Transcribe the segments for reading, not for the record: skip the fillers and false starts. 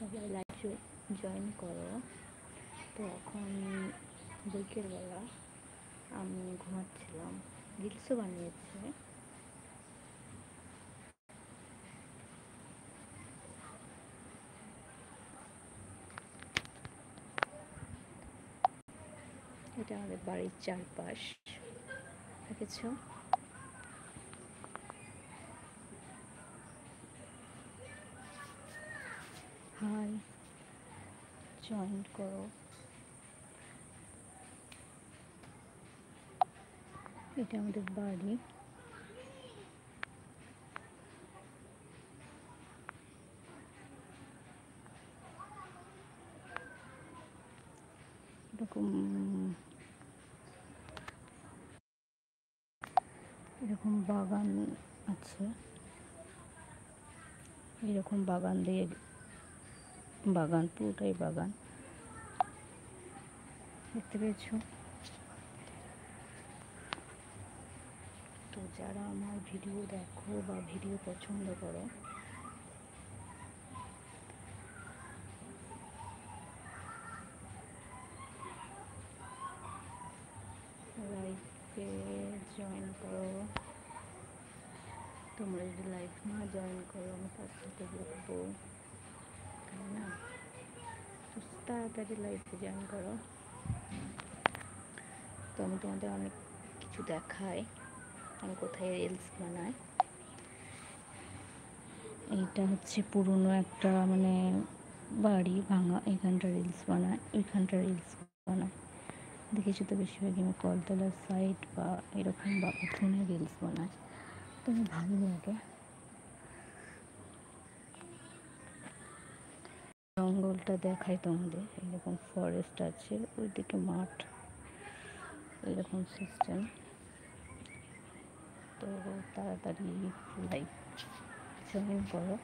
সবাই live join করো। তো এখন বিকেলবেলা আমি ঘুমাচ্ছিলাম, রিলসও বানিয়েছে। এটা আমাদের বাড়ির চারপাশ, দেখেছ? হাই, জয়েন করো। এটা আমাদের বাড়ি। এরকম বাগান আছে, এরকম বাগান দিয়ে বাগান, পুরোটাই বাগান, দেখতে পেয়েছো? তো যারা আমার ভিডিও দেখো বা ভিডিও পছন্দ করো, লাইভে জয়েন করো। তোমরা যদি লাইভ না জয়েন করো আমি তার সাথে বলবো, তাই না? তো তাড়াতাড়ি লাইভে জয়েন করো। তো আমি তোমাদের অনেক কিছু দেখাই, আমি কোথায় রিলস বানাই। এইটা হচ্ছে পুরনো একটা মানে বাড়ি ভাঙা, এখানটা রিলস বানায়, ওইখানটা রিলস বানায়। দেখেছি তো বেশিরভাগই আমি কলতলার সাইড বা এরকম বা উঠোনে রিলস বানাই, তো আমার ভালো লাগে। জঙ্গলটা দেখাই তোমাদের, এরকম ফরেস্ট আছে, ওইদিকে মাঠ, এরকম সিস্টেম। তো তাড়াতাড়ি লাইভ জয়েন করো।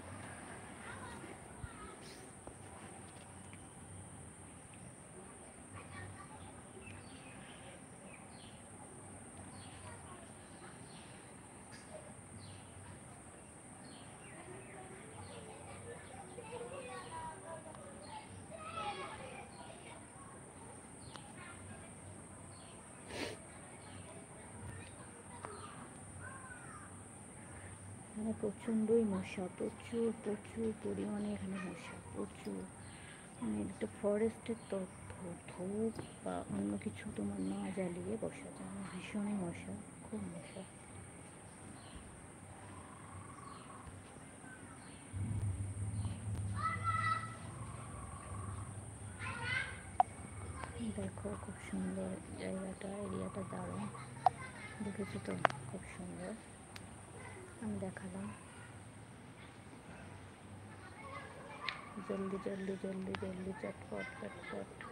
এখানে প্রচণ্ডই মশা, প্রচুর প্রচুর পরিমাণে এখানে মশা, প্রচুর। মানে একটা ফরেস্টের তথ্য, ধূপ বা অন্য কিছু তোমার না জ্বালিয়ে বসা যায় না, ভীষণই মশা, খুব মশা। দেখো খুব সুন্দর জায়গাটা, এরিয়াটা দারুণ, দেখেছি তো, খুব সুন্দর। আমি দেখালাম। জলদি জলদি জলদি জলদি, চটপট চটপট।